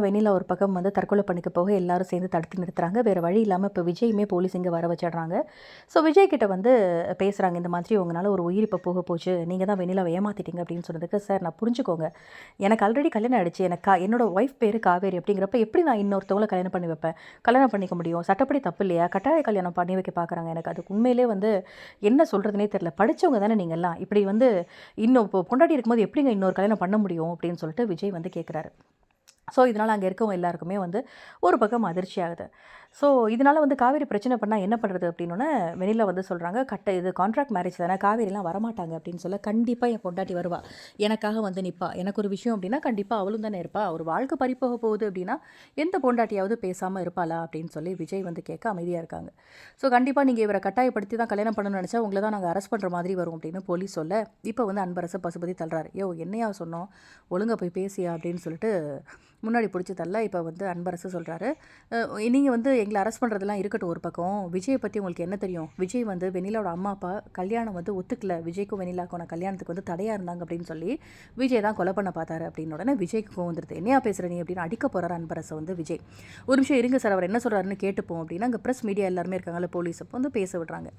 வெண்ணிலா ஒரு பக்கம் வந்து தற்கொலை பண்ணிக்க போக எல்லாரும் சேர்ந்து தடுத்து நிறுத்துறாங்க. வேறு வழி இல்லாமல் இப்போ விஜயுமே போலீஸ் இங்கே வர வச்சிடுறாங்க. ஸோ விஜய் கிட்ட வந்து பேசுகிறாங்க. இந்த மாதிரி உங்களால் ஒரு உயிர் இப்போ போக போச்சு, நீங்கள் தான் வெண்ணிலாவை ஏமாற்றிட்டீங்க அப்படின்னு சொன்னதுக்கு, சார் நான் புரிஞ்சுக்கோங்க, எனக்கு ஆல்ரெடி கல்யாணம் ஆகிடுச்சு, எனக்கு என்னோட ஒய்ஃப் பேர் காவேரி அப்படிங்கிறப்ப எப்படி நான் இன்னொருத்தவங்களை கல்யாணம் பண்ணி வைப்பேன்? கல்யாணம் பண்ணிக்க முடியும், சட்டப்படி தப்பு இல்லையா? கட்டாய கல்யாணம் பண்ணி வைக்க பார்க்குறாங்க. எனக்கு அதுக்கு உண்மையிலே வந்து என்ன சொல்கிறதுனே தெரியல. படித்தவங்க தானே நீங்கள்லாம், இப்படி வந்து இன்னும் இப்போ பொண்டாட்டி இருக்கும்போது எப்படிங்க இன்னொரு கல்யாணம் பண்ண முடியும் அப்படின்னு சொல்லிட்டு விஜய் வந்து கேட்குறாரு. ஸோ இதனால் அங்கே இருக்கவங்க எல்லாருக்குமே வந்து ஒரு பக்கம் அதிர்ச்சி ஆகுது. ஸோ இதனால் வந்து காவேரி பிரச்சனை பண்ணால் என்ன பண்ணுறது அப்படின்னோடனே வெண்ணிலா வந்து சொல்கிறாங்க, இது கான்ட்ராக்ட் மேரேஜ் தானே, காவேரிலாம் வரமாட்டாங்க அப்படின்னு சொல்ல, கண்டிப்பாக என் பொண்டாட்டி வருவா, எனக்காக வந்து நிற்பா, எனக்கு ஒரு விஷயம் அப்படின்னா கண்டிப்பாக அவளும் தானே இருப்பா, ஒரு வாழ்க்கை பறிப்போக போகுது அப்படின்னா எந்த பொண்டாட்டியாவது பேசாமல் இருப்பாளா அப்படின்னு சொல்லி விஜய் வந்து கேட்க அமைதியாக இருக்காங்க. ஸோ கண்டிப்பாக நீங்கள் இவரை கட்டாயப்படுத்தி தான் கல்யாணம் பண்ணணும்னு நினச்சா உங்களை தான் நாங்கள் அரெஸ்ட் பண்ணுற மாதிரி வரும் அப்படின்னு போலீஸ் சொல்ல, இப்போ வந்து அன்பரசு பசுபதி தள்ளுறாரு. யோ என்னையா சொன்னோம், ஒழுங்காக போய் பேசியா அப்படின்னு சொல்லிட்டு முன்னாடி பிடிச்சி தள்ள, இப்போ வந்து அன்பரசு சொல்கிறாரு, நீங்கள் வந்து எங்களை அரெஸ்ட் பண்ணுறதுலாம் இருக்கட்டும் ஒரு பக்கம், விஜயை பற்றி உங்களுக்கு என்ன தெரியும்? விஜய் வந்து வெண்ணிலாவோட அம்மா அப்பா கல்யாணம் வந்து ஒத்துக்கல, விஜய்க்கும் வெண்ணிலாக்கான கல்யாணத்துக்கு வந்து தடையாக இருந்தாங்க அப்படின்னு சொல்லி விஜய் தான் கொலை பண்ண பார்த்தாரு அப்படின்னு உடனே விஜய்க்கு கோவம் வந்துடுது. என்னையா பேசுகிற நீ அப்படின்னு அடிக்க போகிறார் அன்பரசை வந்து விஜய். ஒரு நிமிஷம் இருங்க சார், அவர் என்ன சொல்கிறாருன்னு கேட்டுப்போம் அப்படின்னா அங்கே ப்ரெஸ் மீடியா எல்லாருமே இருக்காங்கல்ல, போலீஸ் அப்போ வந்து பேச விடுறாங்க.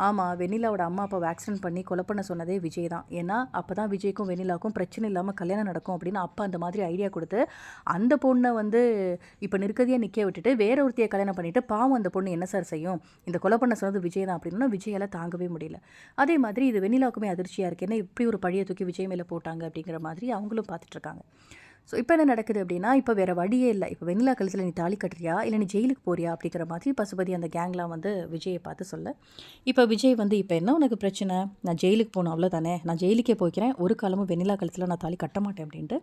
ஆமாம், வெண்ணிலாவோட அம்மா அப்பாவை ஆக்சிடென்ட் பண்ணி கொலை பண்ண சொன்னதே விஜய் தான். ஏன்னா அப்போ தான் விஜய்க்கும் வெண்ணிலாவுக்கும் பிரச்சனை இல்லாமல் கல்யாணம் நடக்கும் அப்படின்னு அப்பா அந்த மாதிரி ஐடியா கொடுத்து அந்த பொண்ணை வந்து இப்போ நிற்கதியாக நிற்க விட்டுட்டு வேற ஒருத்தையை கல்யாணம் பண்ணிவிட்டு, பாவம் அந்த பொண்ணு என்ன சார் செய்யும், இந்த கொலை பண்ண சொன்னது விஜய் தான் அப்படின்னா விஜயால் தாங்கவே முடியல. அதே மாதிரி இது வெண்ணிலாவுக்குமே அதிர்ச்சியாக இருக்குது, ஏன்னா இப்படி ஒரு பழியை தூக்கி விஜய் மேலே போட்டாங்க அப்படிங்கிற மாதிரி அவங்களும் பார்த்துட்ருக்காங்க. ஸோ இப்போ என்ன நடக்குது அப்படின்னா, இப்போ வேறு வழியே இல்லை, இப்போ வெண்ணிலா கழுத்தில் நீ தாலி கட்டுறியா இல்லை நீ ஜெயிலுக்கு போறியா அப்படிங்கிற மாதிரி பசுபதி அந்த கேங்லாம் வந்து விஜயை பார்த்து சொல்ல, இப்போ விஜய் வந்து இப்போ என்ன உனக்கு பிரச்சனை, நான் ஜெயிலுக்கு போகணும் அவ்வளோதானே, நான் ஜெயிலுக்கே போய்க்கிறேன், ஒரு காலமும் வெண்ணிலா கழுத்தில் நான் தாலி கட்ட மாட்டேன் அப்படின்ட்டு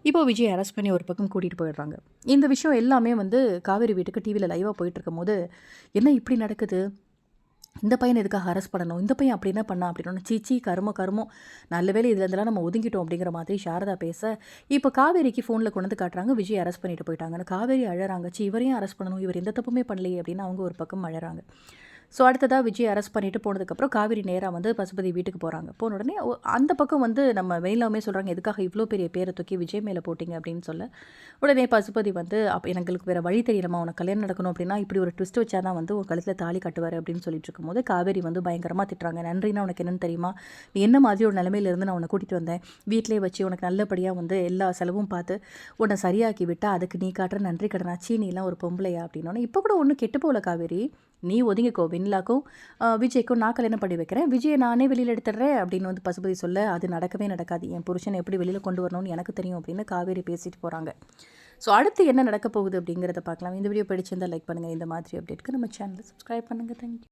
இப்போ விஜய் அரெஸ்ட் பண்ணி ஒரு பக்கம் கூட்டிகிட்டு போயிடுறாங்க. இந்த விஷயம் எல்லாமே வந்து காவேரி வீட்டுக்கு டிவியில் லைவாக போயிட்டுருக்கும் போது, என்ன இப்படி நடக்குது, இந்த பையன் எதுக்காக அரெஸ்ட் பண்ணணும், இந்த பையன் அப்படி என்ன பண்ணா அப்படின்னு, சீச்சி கருமம் நல்ல வேலை இதுல இருந்தெல்லாம் நம்ம ஒதுங்கிட்டோம் அப்படிங்கிற மாதிரி சாரதா பேச, இப்போ காவேரிக்கு ஃபோனில் கொண்டு வந்து காட்டுறாங்க விஜய் அரெஸ்ட் பண்ணிட்டு போயிட்டாங்கன்னு. காவேரி அழறாங்க, இவரையும் அரெஸ்ட் பண்ணணும், இவர் எந்த தப்புமே பண்ணலையே அப்படின்னு அவங்க ஒரு பக்கம் அழறாங்க. ஸோ அடுத்ததாக விஜய் அரெஸ்ட் பண்ணிட்டு போனதுக்கப்புறம் காவேரி நேராக வந்து பசுபதி வீட்டுக்கு போகிறாங்க. போன உடனே அந்த பக்கம் வந்து நம்ம வெண்ணிலாவுமே சொல்கிறாங்க, எதுக்காக இவ்வளோ பெரிய பேரை தூக்கி விஜய் மேலே போட்டிங்க அப்படின்னு சொல்ல, உடனே பசுபதி வந்து எங்களுக்கு வேறு வழி தெரியலமா, உனக்கு கல்யாணம் நடக்கணும் அப்படின்னா இப்படி ஒரு ட்விஸ்ட் வச்சா தான் வந்து உன் கழுத்தில் தாலி கட்டுவார் அப்படின்னு சொல்லிட்டு இருக்கும்போது காவேரி வந்து பயங்கரமாக திட்டுறாங்க. நன்றினா உனக்கு என்னென்னு தெரியுமா, நீ என்ன மாதிரி ஒரு நிலைமையிலேருந்து நான் உன்னை கூட்டிகிட்டு வந்தேன், வீட்டிலே வச்சு உனக்கு நல்லபடியாக வந்து எல்லா செலவும் பார்த்து உன்னை சரியாக்கி விட்டால் அதுக்கு நீ காட்டுற நன்றி கடனாச்சி, நீலாம் ஒரு பொம்பளையா அப்படின்னோடனே, இப்போ கூட ஒன்றும் கெட்டு போகல காவேரி, நீ ஒதுங்கிக்கோ, வெண்ணிலாக்கும் விஜய்க்கும் நான் கல்யாணம் பண்ணி வைக்கிறேன், விஜயை நானே வெளியில் எடுத்துடுறேன் அப்படின்னு வந்து பசுபதி சொல்ல, அது நடக்கவே நடக்காது, என் புருஷனை எப்படி வெளியில் கொண்டு வரணும்னு எனக்கு தெரியும் அப்படின்னு காவேரி பேசிட்டு போகிறாங்க. ஸோ அடுத்து என்ன நடக்க போகுது அப்படிங்கிறத பார்க்கலாம். இந்த வீடியோ பிடிச்சிருந்தால் லைக் பண்ணுங்கள், இந்த மாதிரி அப்டேட்க்கு நம்ம சேனலை சப்ஸ்கிரைப் பண்ணுங்கள். தேங்க்யூ.